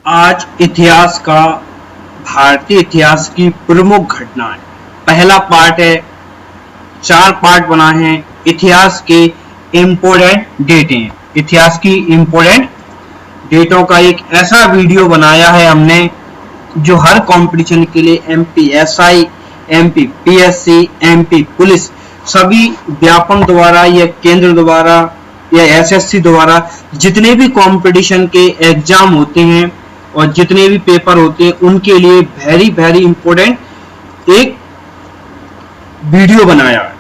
आज इतिहास का भारतीय इतिहास की प्रमुख घटना है। पहला पार्ट है, 4 पार्ट बना है। इतिहास के इम्पोर्टेंट डेटें, इतिहास की इम्पोर्टेंट डेटों का एक ऐसा वीडियो बनाया है हमने जो हर कंपटीशन के लिए एमपीएसआई, एमपीपीएससी, एमपी पुलिस सभी व्यापम द्वारा या केंद्र द्वारा या एसएससी द्वारा जितने भी कंपटीशन के एग्जाम होते हैं और जितने भी पेपर होते हैं उनके लिए वेरी वेरी इंपॉर्टेंट एक वीडियो बनाया है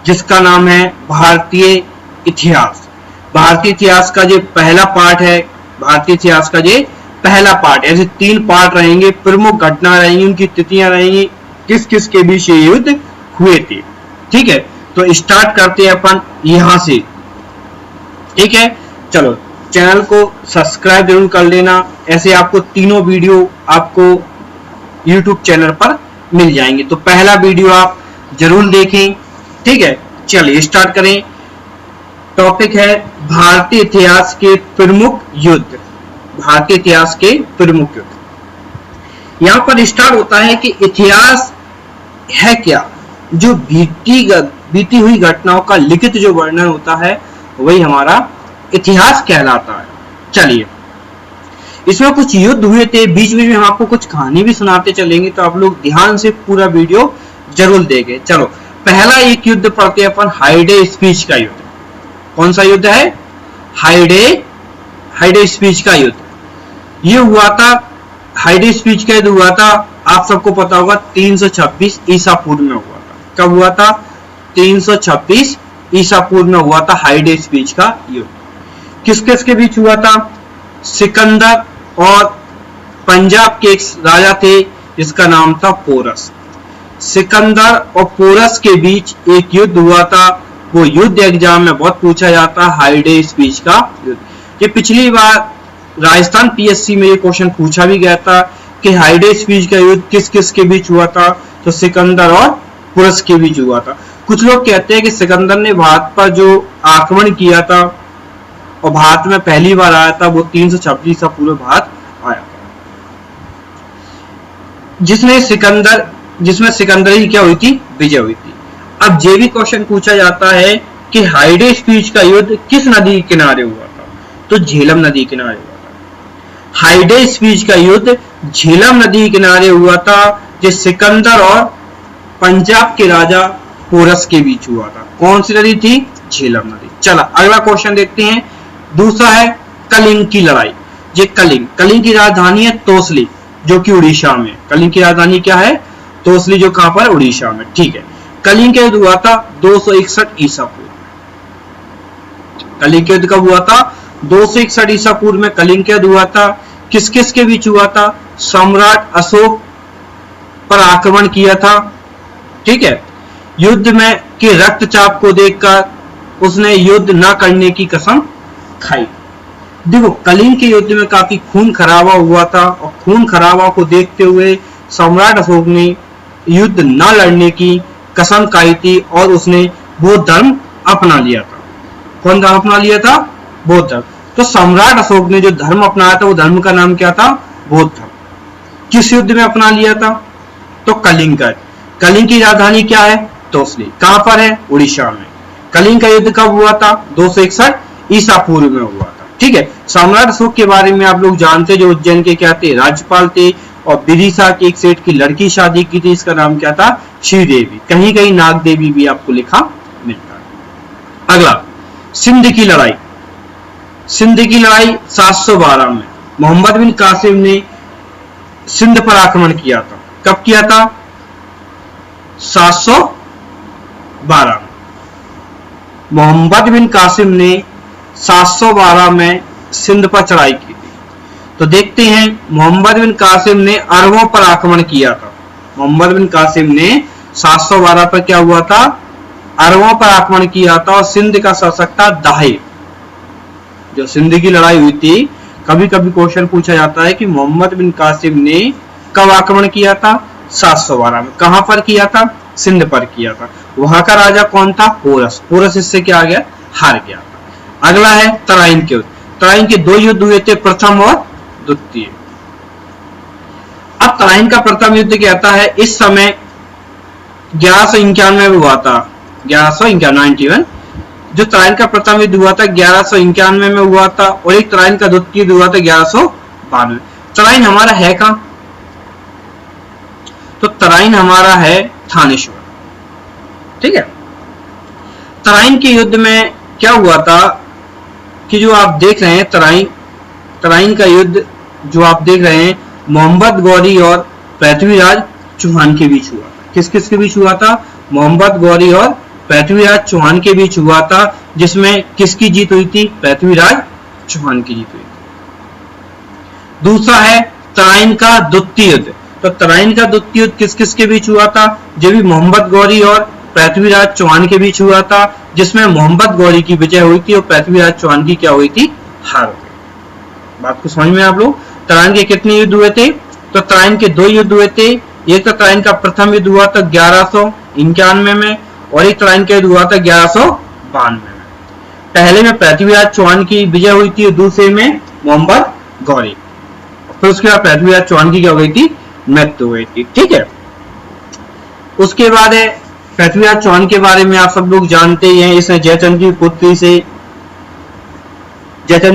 जिसका नाम है भारतीय इतिहास। भारतीय इतिहास का जो पहला पार्ट है, भारतीय इतिहास का जो पहला पार्ट, ऐसे 3 पार्ट रहेंगे। प्रमुख घटना रहेंगी, उनकी तिथियां रहेंगी, किस किस के बीच ये युद्ध हुए थे। ठीक है, तो स्टार्ट करते हैं अपन यहां से। ठीक है, चलो चैनल को सब्सक्राइब जरूर कर लेना, ऐसे आपको तीनों वीडियो आपको YouTube चैनल पर मिल जाएंगे। तो पहला वीडियो आप जरूर देखें। ठीक है, चलिए स्टार्ट करें। टॉपिक है भारतीय इतिहास के प्रमुख युद्ध। भारतीय इतिहास के प्रमुख युद्ध यहां पर स्टार्ट होता है कि इतिहास है क्या, जो बीती हुई घटनाओं का लिखित जो वर्णन होता है वही हमारा इतिहास कहलाता है। चलिए, इसमें कुछ युद्ध हुए थे, बीच बीच में हम आपको कुछ कहानी भी सुनाते चलेंगे, तो आप लोग ध्यान से पूरा वीडियो जरूर देखें। चलो, पहला एक युद्ध पढ़ते हैं अपन, हाइडे स्पीच का युद्ध। कौन सा युद्ध है? हाइडे स्पीच का युद्ध। ये हुआ था, हाइडे स्पीच का युद्ध हुआ था, आप सबको पता होगा 326 ईसा पूर्व में हुआ था। कब हुआ था? 326 ईसा पूर्व में हुआ था हाइडे स्पीच का युद्ध। किस किस के बीच हुआ था? सिकंदर और पंजाब के एक राजा थे जिसका नाम था पोरस। सिकंदर और पोरस के बीच एक युद्ध हुआ था। वो युद्ध एग्जाम में बहुत पूछा जाता है, हाइडे स्पीच का युद्ध। ये पिछली बार राजस्थान पीएससी में ये क्वेश्चन पूछा भी गया था कि हाइडे स्पीच का युद्ध किस किस के बीच हुआ था, तो सिकंदर और पोरस के बीच हुआ था। कुछ लोग कहते हैं कि सिकंदर ने भारत पर जो आक्रमण किया था और भारत में पहली बार आया था वो 326 ईसा पूर्व भारत आया था, जिसमें सिकंदर की क्या हुई थी? विजय हुई थी। अब ये भी क्वेश्चन पूछा जाता है कि हाइडे स्पीच का युद्ध किस नदी के किनारे हुआ था, तो झेलम नदी के किनारे हुआ था। हाइडे स्पीच का युद्ध झेलम नदी के किनारे हुआ था, जो सिकंदर और पंजाब के राजा पोरस के बीच हुआ था। कौन सी नदी थी? झेलम नदी। चला अगला क्वेश्चन देखते हैं। दूसरा है कलिंग की लड़ाई। ये कलिंग की राजधानी है तोसली, जो कि उड़ीसा में। कलिंग की राजधानी क्या है? तोसली, जो कहां पर? उड़ीसा में। ठीक है, कलिंग का युद्ध हुआ था 261 ईसा पूर्व। कलिंग का युद्ध कब हुआ था? 261 ईसा पूर्व में कलिंग का युद्ध हुआ था। किस किस के बीच हुआ था? सम्राट अशोक पर आक्रमण किया था। ठीक है, युद्ध में के रक्तचाप को देखकर उसने युद्ध न करने की कसम खाई। देखो, कलिंग के युद्ध में काफी खून खराबा हुआ था और खून खराबा को देखते हुए सम्राट अशोक ने युद्ध न लड़ने की कसम खाई थी और उसने बौद्ध धर्म अपना लिया था। कौन धर्म अपना लिया था? बौद्ध धर्म। तो सम्राट अशोक ने जो धर्म अपनाया था वो धर्म का नाम क्या था? बौद्ध धर्म। किस युद्ध में अपना लिया था? तो कलिंग का। कलिंग की राजधानी क्या है? तोसली। कहां पर है? उड़ीसा में। कलिंग का युद्ध कब हुआ था? 261 ईसा पूर्व में हुआ था। ठीक है, सम्राट अशोक के बारे में आप लोग जानते, जो उज्जैन के क्या थे? राज्यपाल थे और विदिशा के एक सेठ की लड़की शादी की थी, इसका नाम क्या था? श्रीदेवी। कहीं कहीं नाग देवी भी आपको लिखा मिलता है। अगला, सिंध की लड़ाई। सिंध की लड़ाई 712 में मोहम्मद बिन कासिम ने सिंध पर आक्रमण किया था। कब किया था? 712 में। मोहम्मद बिन कासिम ने 712 में सिंध पर चढ़ाई की थी। तो देखते हैं, मोहम्मद बिन कासिम ने अरबों पर आक्रमण किया था। मोहम्मद बिन कासिम ने 712 पर क्या हुआ था? अरबों पर आक्रमण किया था और सिंध का शासक था दाहिर। जो सिंध की लड़ाई हुई थी, कभी कभी क्वेश्चन पूछा जाता है कि मोहम्मद बिन कासिम ने कब आक्रमण किया था? 712 में। कहां पर किया था? सिंध पर किया था। वहां का राजा कौन था? पोरस। पोरस इससे क्या आ गया? हार गया था। अगला है तराइन के युद्ध। तराइन के 2 युद्ध हुए थे, प्रथम और द्वितीय। अब तराइन का प्रथम युद्ध कहता है इस समय 1191 में हुआ था, 1191 जो तराइन का प्रथम युद्ध हुआ था 1191 में हुआ था, और एक तराइन का द्वितीय युद्ध हुआ था 1192। तराइन हमारा है कहां? तो तराइन हमारा है थानेश्वर। ठीक है, तराइन के युद्ध में क्या हुआ था कि जो आप देख रहे हैं तराइन का युद्ध जो आप देख रहे हैं मोहम्मद गौरी और पृथ्वीराज चौहान के बीच हुआ था। किस किस के बीच हुआ था? मोहम्मद गौरी और पृथ्वीराज चौहान के बीच हुआ था, जिसमें किसकी जीत हुई थी? पृथ्वीराज चौहान की जीत हुई थी। दूसरा है तराइन का द्वितीय युद्ध। तो तराइन का द्वितीय युद्ध किस किस के बीच हुआ था? जो भी मोहम्मद गौरी और पृथ्वीराज चौहान के बीच हुआ था, जिसमें मोहम्मद गौरी की विजय हुई थी और पृथ्वीराज चौहान की क्या हुई थी? हार हुई। बात को समझ में आप लोग? तराइन के कितने युद्ध हुए थे? तो तराइन के 2 युद्ध हुए थे। एक तो तराइन का प्रथम युद्ध हुआ था 1191 में, और एक तराइन का युद्ध हुआ था 1192 में। पहले में पृथ्वीराज चौहान की विजय हुई थी, दूसरे में मोहम्मद गौरी। फिर उसके बाद पृथ्वीराज चौहान की क्या हो गई थी? मृत्यु हुई थी। ठीक है, उसके बाद है पृथ्वीराज चौहान के बारे में आप सब लोग जानते ही हैं। इसने जयचंद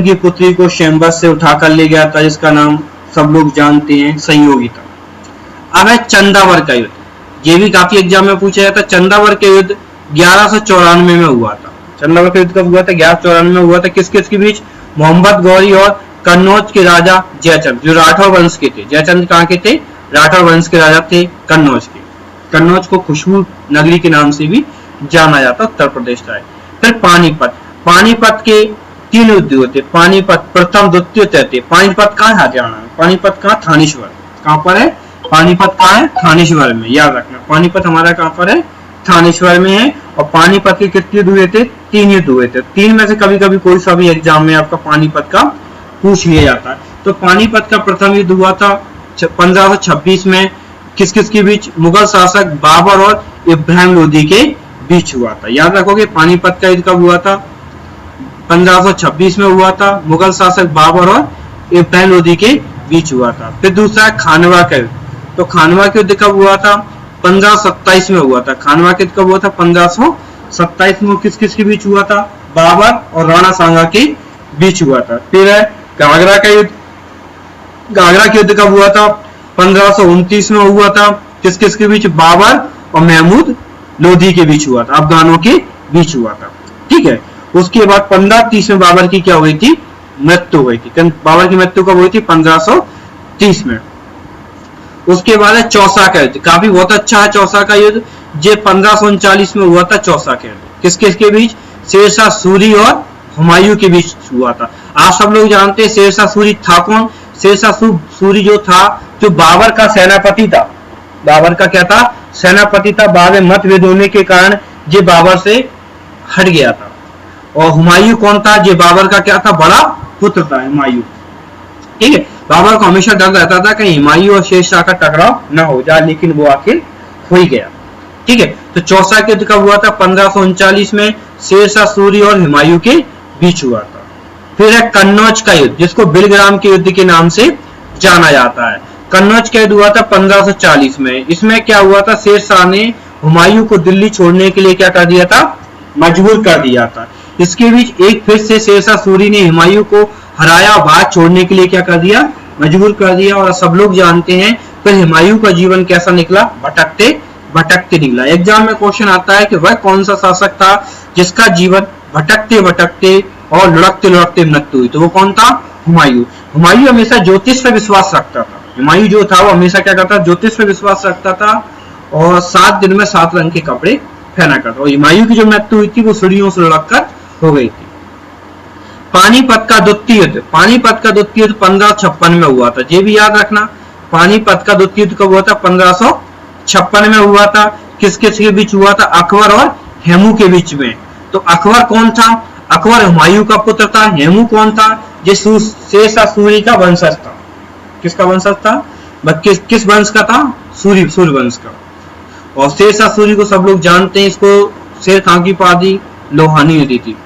की पुत्री को शैम्बस से उठाकर ले गया था, जिसका नाम सब लोग जानते हैं संयोगिता। अब है चंदावर का युद्ध, ये भी काफी एग्जाम में पूछा जाता है। चंदावर के युद्ध 1194 में हुआ था। चंदावर का युद्ध कब हुआ था? 1194 में हुआ था। किस किस के बीच? मोहम्मद गौरी और कन्नौज के राजा जयचंद, जो राठौर वंश के थे। जयचंद कहाँ के थे? राठौर वंश के राजा थे, कन्नौज के। कन्नौज को खुशबू नगरी के नाम से भी जाना जाता, उत्तर प्रदेश का है। फिर पानीपत के 3 युद्ध हुए थे। पानीपत प्रथम द्वितीय तृतीय। पानीपत कहाँ है? हरियाणा में। पानीपत कहाँ? थानेश्वर। कहाँ पर है? पानीपत कहाँ है? थानेश्वर में। याद रखना, पानीपत हमारा कहाँ पर है? थानेश्वर में है। और पानीपत के कितने युद्ध हुए थे? 3 युद्ध हुए थे। 3 में से कभी कभी कोई सा भी एग्जाम में आपका पानीपत का पूछ लिया जाता है। तो पानीपत का प्रथम युद्ध हुआ था 1526 में। किस किस के बीच? मुगल शासक बाबर और इब्राहिम लोदी के बीच हुआ था। याद रखोगे, पानीपत का युद्ध कब हुआ था? 1526 में हुआ था। मुगल शासक बाबर और इब्राहिम लोदी के बीच हुआ था। फिर दूसरा खानवा का युद्ध। तो खानवा का युद्ध कब हुआ था? 1527 में हुआ था। खानवा का युद्ध कब हुआ था? 1527 में। किस किस के बीच हुआ था? बाबर और राणा सांगा के बीच हुआ था। फिर है घाघरा का युद्ध। घाघरा का युद्ध कब हुआ था? 1529 में हुआ था। किस किस के बीच? बाबर और महमूद लोधी के बीच हुआ था, अफगानों के बीच हुआ था। ठीक है, उसके बाद 1530 में बाबर की क्या हुई थी? मृत्यु हुई थी। बाबर की मृत्यु कब हुई थी? 1530 में। उसके बाद है चौसा का युद्ध। काफी बहुत अच्छा है चौसा का युद्ध। ये 1539 में हुआ था चौसा का युद्ध। किस किस के बीच? शेरशाह सूरी और हुमायूं के बीच हुआ था। आप सब लोग जानते हैं शेरशाह सूरी था कौन? शेरशाह सूरी जो था, जो बाबर का सेनापति था। बाबर का क्या था? सेनापति था। बाद में मतभेद होने के कारण ये बाबर से हट गया था। और हुमायूं कौन था? ये बाबर का क्या था? बड़ा पुत्र था हुमायूं। ठीक है, बाबर को हमेशा डर रहता था कि हुमायूं और शेरशाह का टकराव न हो जाए, लेकिन वो आखिर हो ही गया। ठीक है, तो चौसा के युद्ध कब हुआ था? 1539 में शेरशाह सूरी और हुमायूं के बीच हुआ था। फिर है कन्नौज का युद्ध, जिसको बिलग्राम के युद्ध के नाम से जाना जाता है। कन्नौज का युद्ध हुआ था 1540 में। इसमें क्या हुआ था? शेरशाह ने हुमायूं को दिल्ली छोड़ने के लिए क्या कर दिया था? मजबूर कर दिया था। इसके बीच एक फिर से शेरशाह सूरी ने हुमायूं को हराया, भारत छोड़ने के लिए क्या कर दिया? मजबूर कर दिया। और सब लोग जानते हैं फिर हुमायूं का जीवन कैसा निकला? भटकते भटकते निकला। एग्जाम में क्वेश्चन आता है कि वह कौन सा शासक था जिसका जीवन भटकते भटकते और लुढ़कते लुढ़कते मृत्यु हुई? तो वो कौन था? हुमायूं। हुमायूं हमेशा ज्योतिष पर विश्वास रखता था। हुमायूं जो था वो हमेशा क्या करता? ज्योतिष पर विश्वास रखता था और 7 दिन में 7 रंग के कपड़े पहना करता। और हुमायूं की जो मृत्यु हुई थी वो सीढ़ियों से लुढ़क कर हो गई थी। पानीपत का द्वितीय युद्ध। पानीपत का द्वितीय युद्ध 1556 में हुआ था। ये भी याद रखना, पानीपत का द्वितीय युद्ध कब हुआ था? 1556 में हुआ था। किस किस के बीच हुआ था? अकबर और हेमू के बीच में। तो अकबर कौन था? अकबर हुमायूं का पुत्र था। हेमू कौन था? ये शेरशाह सूरी का वंशज था। किसका वंशज था? किस वंश का था? सूर्य वंश का। और शेरशाह सूरी को सब लोग जानते हैं, इसको शेर खां की उपाधि लोहानी ने दी थी।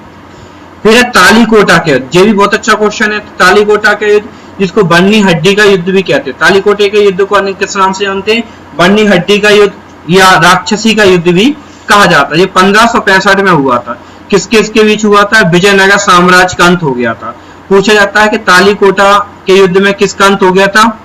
फिर है तालीकोटा के युद्ध। ये भी बहुत अच्छा क्वेश्चन है। तालीकोटा के युद्ध जिसको बन्नी हड्डी का युद्ध भी कहते हैं। तालीकोटे के युद्ध को अन्य किस नाम से जानते हैं? बन्नी हड्डी का युद्ध या राक्षसी का युद्ध भी कहा जाता है। ये 1565 में हुआ था। किसके इसके बीच हुआ था? विजयनगर साम्राज्य का अंत हो गया था। पूछा जाता है कि तालीकोटा के युद्ध में किसका अंत हो गया था?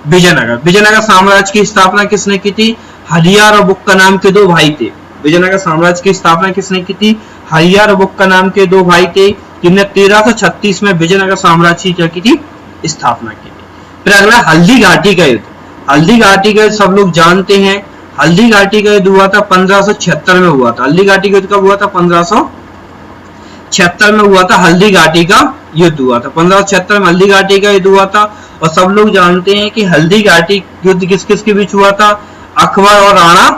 विजयनगर। विजयनगर साम्राज्य की स्थापना किसने की थी? हरियार और बुक्का नाम के दो भाई थे। विजयनगर साम्राज्य की स्थापना किसने की थी? हरियार और बुक्का नाम के दो भाई थे, जिन्हें 1336 में विजयनगर साम्राज्य की क्या की थी? स्थापना की थी। फिर अगला हल्दी घाटी का युद्ध। हल्दी घाटी का युद्ध सब लोग जानते हैं। हल्दी घाटी का युद्ध हुआ था 1576 में हुआ था। हल्दी घाटी का युद्ध कब हुआ था? 1576 में हुआ था। हल्दी घाटी का युद्ध हुआ था 1576 में। हल्दी घाटी का युद्ध हुआ था और सब लोग जानते हैं कि हल्दी घाटी युद्ध किस किस के बीच हुआ था? अकबर और राणा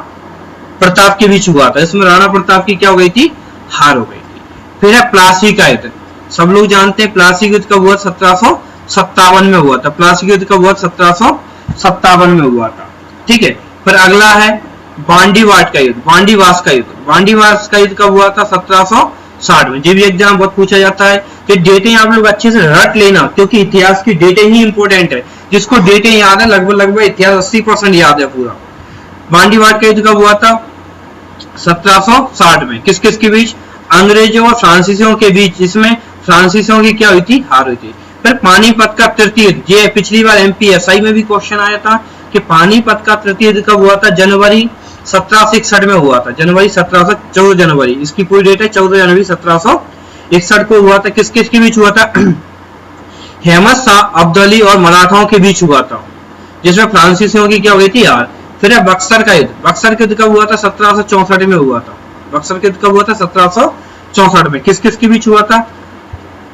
प्रताप के बीच हुआ था। इसमें राणा प्रताप की क्या हो गई थी? हार हो गई थी। फिर है प्लासी का युद्ध। सब लोग जानते हैं प्लासी युद्ध कब हुआ? 1757 में हुआ था। प्लासी युद्ध कब हुआ? 1757 में हुआ था। ठीक है। फिर अगला है बांडीवाट का युद्ध। बांडीवास का युद्ध। बांडीवास का युद्ध कब हुआ था? 1760 में। ये भी एग्जाम बहुत पूछा जाता है कि डेटें आप लोग अच्छे से रट लेना, क्योंकि इतिहास की डेटें ही इंपॉर्टेंट है। जिसको डेटें याद है लगभग इतिहास 80% याद है पूरा। बांडीवाट का युद्ध कब हुआ था? 1760 में। किस किस के बीच? अंग्रेजों और फ्रांसीसियों के बीच, जिसमें फ्रांसीसियों की क्या हुई थी? हार हुई थी। फिर पानीपत का तृतीय युद्ध। ये पिछली बार एमपीएसआई में भी क्वेश्चन आया था कि पानीपत का तृतीय युद्ध कब हुआ था? जनवरी 1761 में हुआ था। जनवरी 14 जनवरी, इसकी पूरी डेट है 14 जनवरी 1761 को हुआ था। किस किस के बीच हुआ था? अहमद शाह अब्दाली और मराठाओं के बीच हुआ था, जिसमें फ्रांसीसियों की क्या हो गई थी? यार। फिर है बक्सर का युद्ध। बक्सर का युद्ध कब हुआ था? 1764 में हुआ था। बक्सर का युद्ध कब हुआ था? 1764 में। किस किस के बीच हुआ था?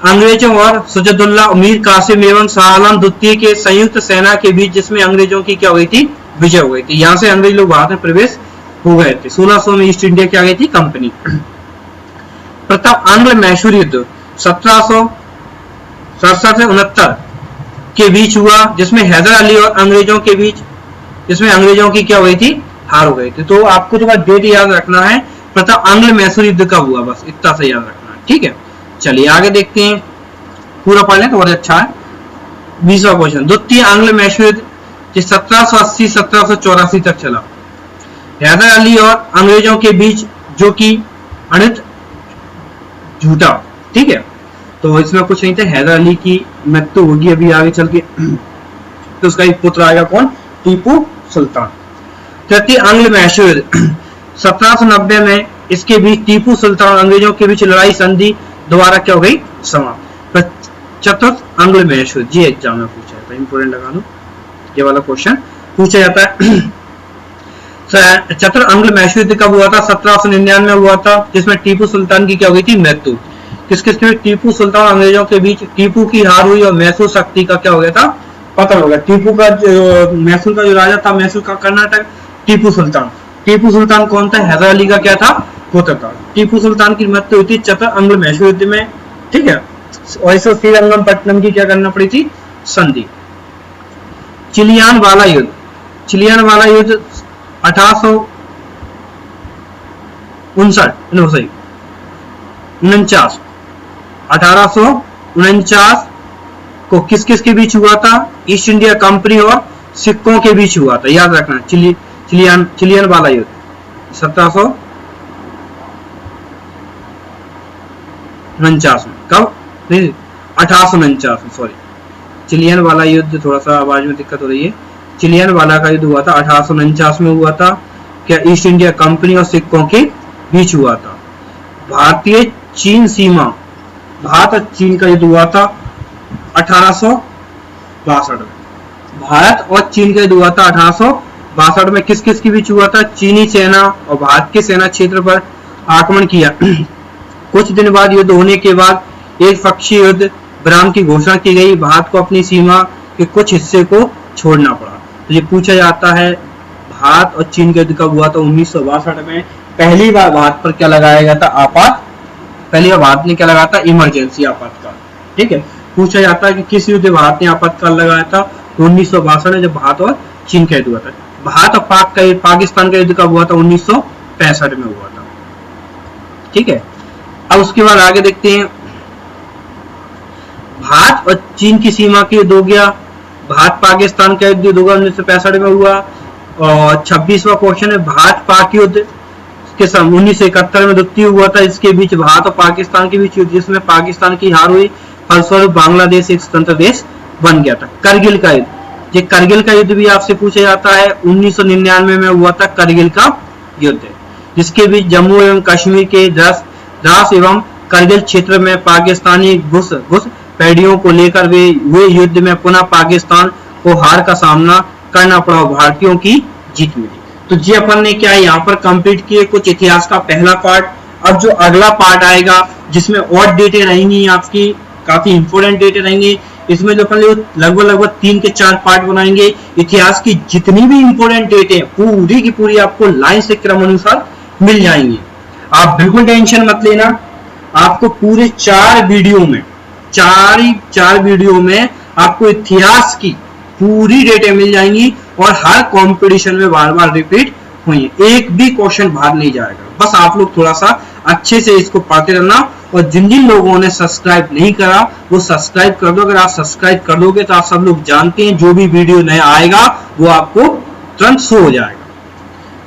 अंग्रेजों और सज्जदुल्ला मीर कासिम एवं शाह आलम द्वितीय के संयुक्त सेना के बीच, जिसमें अंग्रेजों की क्या हो गई थी? विजय हो गई थी। यहाँ से अंग्रेज लोग भारत में प्रवेश हो गए थे। 1600 में ईस्ट इंडिया क्या गई थी? कंपनी। प्रथम आंग्ल मैसूर युद्ध 1767 से 69 के बीच हुआ, जिसमें हैदर अली और अंग्रेजों के बीच, जिसमें अंग्रेजों की क्या हुई थी? हार हो गई थी। तो आपको जो डेट याद रखना है, प्रथम आंग्ल मैसूर युद्ध कब हुआ, बस इतना से याद रखना है। ठीक है, चलिए आगे देखते हैं। पूरा पढ़ लें तो बहुत अच्छा है। 20वां क्वेश्चन। द्वितीय आंग्ल मैसूर युद्ध 1780-1784 तक चला। हैदर अली और अंग्रेजों के बीच, जो कि अनित झूठा। ठीक है, तो इसमें कुछ नहीं था। हैदर अली की मृत्यु होगी अभी आगे चल के, तो उसका एक पुत्र आएगा कौन? टीपू सुल्तान। तृतीय आंग्ल मैसूर युद्ध 1790 में इसके बीच टीपू सुल्तान और अंग्रेजों के बीच लड़ाई संधि दोबारा क्या हो गई? समाप्त। चतुर्थ आंग्ल मैसूर, जी एग्जाम में पूछा जाता है, इंपोर्टेंट लगा लो, ये वाला क्वेश्चन पूछा जाता है। चतुर्थ आंग्ल मैसूर युद्ध कब हुआ था? 1799 में हुआ था, जिसमें टीपू सुल्तान की क्या हो गई थी? मृत्यु। किस किस के बीच? टीपू सुल्तान और अंग्रेजों के बीच टीपू की हार हुई और मैसूर शक्ति का क्या हो गया था? पतन हो गया। टीपू का जो मैसूर का जो राजा था, मैसूर का कर्नाटक, टीपू सुल्तान। टीपू सुल्तान कौन था? हैदर अली का क्या था? पुत्र था। टीपू सुल्तान की मृत्यु हुई थी चतुर्थ आंग्ल मैसूर युद्ध में। ठीक है, और इसे श्रीरंगपट्टनम की क्या करना पड़ी थी? संधि। चिलियान वाला युद्ध। चिलियान वाला युद्ध 1849 को किस किस के बीच हुआ था? ईस्ट इंडिया कंपनी और सिखों के बीच हुआ था, याद रखना। चिलियन वाला युद्ध 1749 में। कब? 1849 में, सॉरी। चिलियन वाला युद्ध, थोड़ा सा आवाज में दिक्कत हो रही है। चिलियन वाला का युद्ध हुआ था 1849 में हुआ था। क्या? ईस्ट इंडिया कंपनी और सिखों के बीच हुआ था। भारतीय चीन सीमा, भारत और चीन का युद्ध हुआ था 1862 में। भारत और चीन का युद्ध हुआ था 1862 में। किस किस के बीच हुआ था? चीनी सेना और भारत के सेना क्षेत्र पर आक्रमण किया। कुछ दिन बाद युद्ध होने के बाद एक पक्षीय युद्ध विराम की घोषणा की गई। भारत को अपनी सीमा के कुछ हिस्से को छोड़ना पड़ा। तो ये पूछा जाता है, भारत और चीन का युद्ध कब हुआ था? 1962 में। पहली बार भारत पर क्या लगाया गया था? आपात। पहली बार भारत ने क्या लगाया था? इमरजेंसी आपातकाल। ठीक है, पूछा जाता है कि किस युद्ध भारत ने आपातकाल लगाया था? 1962 में, जब भारत और चीन का युद्ध हुआ था। भारत और पाकिस्तान का युद्ध कब हुआ था? 1965 में हुआ था। ठीक है, अब उसके बाद आगे देखते हैं। भारत और चीन की सीमा के युद्ध हो गया, भारत पाकिस्तान का युद्ध 1965 में हुआ। और 26वां क्वेश्चन है भारत पाक युद्ध के 1971 में द्वितीय हुआ था, इसके बीच भारत और पाकिस्तान के बीच युद्ध, जिसमें पाकिस्तान की हार हुई, फलस्वरूप बांग्लादेश एक स्वतंत्र देश बन गया था। करगिल का युद्ध, ये करगिल का युद्ध भी आपसे पूछा जाता है, 1999 में हुआ था करगिल का युद्ध, जिसके बीच जम्मू एवं कश्मीर के द्रास एवं करगिल क्षेत्र में पाकिस्तानी घुसपैठियों को लेकर हुए युद्ध में पुनः पाकिस्तान को हार का सामना करना पड़ा, भारतीयों की जीत मिली। तो जी अपन ने क्या यहाँ पर कंप्लीट किए कुछ इतिहास का पहला पार्ट। अब जो अगला पार्ट आएगा जिसमें और डेटे रहेंगी आपकी, काफी इंपोर्टेंट डेटे रहेंगे, इसमें जो अपन लगभग 3 के 4 पार्ट बनाएंगे। इतिहास की जितनी भी इंपोर्टेंट डेटे पूरी की पूरी आपको लाइन से क्रम अनुसार मिल जाएंगी। आप बिल्कुल टेंशन मत लेना, आपको पूरे 4 वीडियो में आपको इतिहास की पूरी डेटे मिल जाएंगी और हर कंपटीशन में बार बार रिपीट हुई, एक भी क्वेश्चन बाहर नहीं जाएगा। बस आप लोग थोड़ा सा अच्छे से इसको पढ़ते रहना, और जिन जिन लोगों ने सब्सक्राइब नहीं करा वो सब्सक्राइब कर दो। अगर आप सब्सक्राइब कर दोगे तो आप सब लोग जानते हैं जो भी वीडियो नया आएगा वो आपको तुरंत शो हो जाएगा।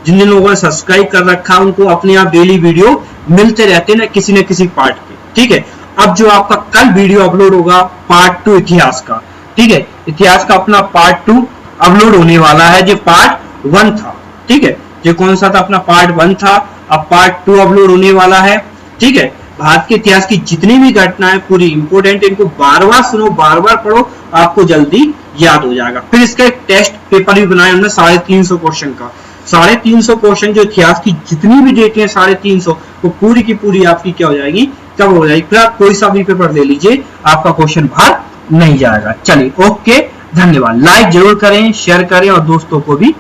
जिन जिन लोगों ने सब्सक्राइब कर रखा उनको अपने आप डेली वीडियो मिलते रहते हैं न किसी पार्ट के, ठीक है। अब जो आपका कल वीडियो अपलोड होगा पार्ट 2 इतिहास का, ठीक है, इतिहास का अपना पार्ट 2 अपलोड होने वाला है। जो पार्ट 1 था, ठीक है, जो कौन सा था अपना पार्ट 1 था, अब पार्ट 2 अपलोड होने वाला है, ठीक है। भारत के इतिहास की जितनी भी घटनाएं पूरी इंपोर्टेंट, इनको बार बार सुनो, बार बार पढ़ो, आपको जल्दी याद हो जाएगा। फिर इसका एक टेस्ट पेपर भी बनाया हमने 350 क्वेश्चन का। 350 क्वेश्चन जो इतिहास की जितनी भी डेट है 350 वो पूरी की पूरी आपकी क्या हो जाएगी, कब हो जाएगी। फिर आप कोई सा भी पेपर ले लीजिए, आपका क्वेश्चन बाहर नहीं जाएगा। चलिए ओके, धन्यवाद। लाइक जरूर करें, शेयर करें और दोस्तों को भी